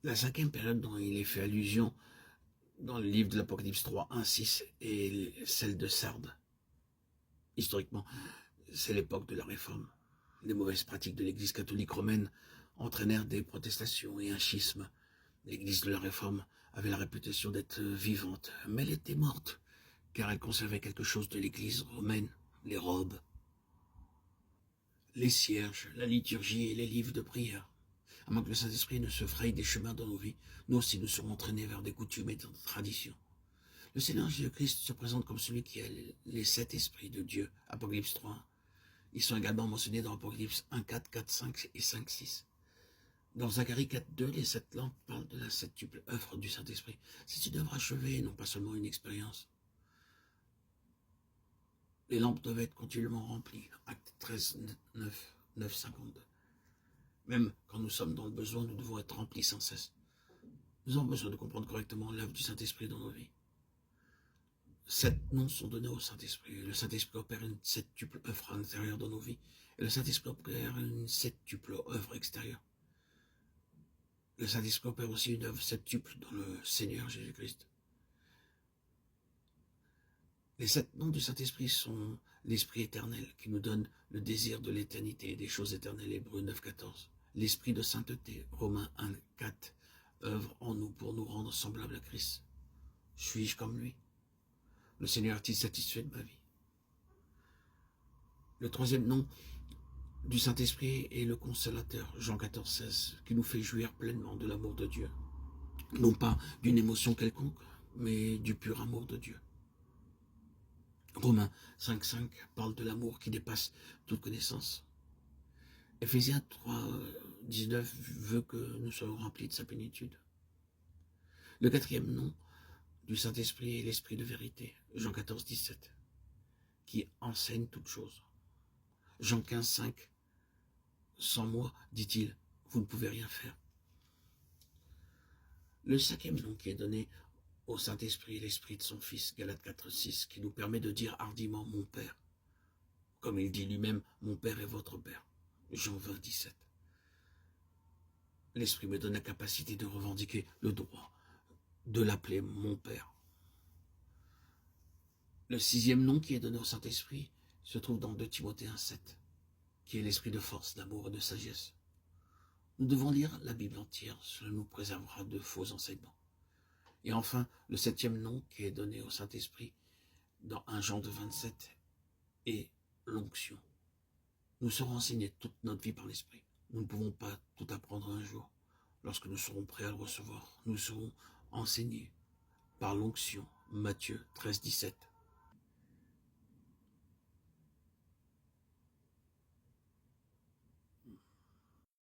La cinquième période dont il est fait allusion dans le livre de l'Apocalypse 3, 1, 6 est celle de Sardes. Historiquement, c'est l'époque de la Réforme. Les mauvaises pratiques de l'Église catholique romaine entraînèrent des protestations et un schisme. L'Église de la Réforme avait la réputation d'être vivante, mais elle était morte, car elle conservait quelque chose de l'Église romaine, les robes, les cierges, la liturgie et les livres de prière. À moins que le Saint-Esprit ne se fraye des chemins dans nos vies, nous aussi nous serons entraînés vers des coutumes et des traditions. Le Seigneur Jésus-Christ se présente comme celui qui a les 7 esprits de Dieu, Apocalypse 3. Ils sont également mentionnés dans Apocalypse 1, 4, 4, 5 et 5, 6. Dans Zacharie 4, 2, les 7 lampes parlent de la septuple œuvre du Saint-Esprit. C'est une œuvre achevée, non pas seulement une expérience. Les lampes doivent être continuellement remplies. Acte 13, 9, 9, 52. Même quand nous sommes dans le besoin, nous devons être remplis sans cesse. Nous avons besoin de comprendre correctement l'œuvre du Saint-Esprit dans nos vies. 7 noms sont donnés au Saint-Esprit. Le Saint-Esprit opère une septuple œuvre à l'intérieur de nos vies. Et le Saint-Esprit opère une septuple œuvre extérieure. Le Saint-Esprit opère aussi une œuvre septuple dans le Seigneur Jésus-Christ. Les 7 noms du Saint-Esprit sont l'Esprit éternel qui nous donne le désir de l'éternité et des choses éternelles, Hébreux 9, 14. L'Esprit de sainteté, Romains 1, 4, œuvre en nous pour nous rendre semblables à Christ. Suis-je comme lui? Le Seigneur est-il satisfait de ma vie? Le troisième nom du Saint-Esprit est le Consolateur, Jean 14, 16, qui nous fait jouir pleinement de l'amour de Dieu. Non pas d'une émotion quelconque, mais du pur amour de Dieu. Romains 5, 5 parle de l'amour qui dépasse toute connaissance. Éphésiens 3, 19 veut que nous soyons remplis de sa plénitude. Le quatrième nom du Saint-Esprit est l'Esprit de vérité, Jean 14, 17, qui enseigne toutes choses. Jean 15, 5, sans moi, dit-il, vous ne pouvez rien faire. Le cinquième nom qui est donné au Saint-Esprit est l'Esprit de son Fils, Galates 4, 6, qui nous permet de dire hardiment mon Père. Comme il dit lui-même, mon Père est votre Père. Jean 20, 17. L'Esprit me donne la capacité de revendiquer le droit de l'appeler mon Père. Le sixième nom qui est donné au Saint-Esprit se trouve dans 2 Timothée 1, 7, qui est l'esprit de force, d'amour et de sagesse. Nous devons lire la Bible entière, cela nous préservera de faux enseignements. Et enfin, le septième nom qui est donné au Saint-Esprit dans 1 Jean 2, 27 est l'onction. Nous serons enseignés toute notre vie par l'Esprit. Nous ne pouvons pas tout apprendre un jour. Lorsque nous serons prêts à le recevoir, nous serons enseignés par l'onction. Matthieu 13, 17.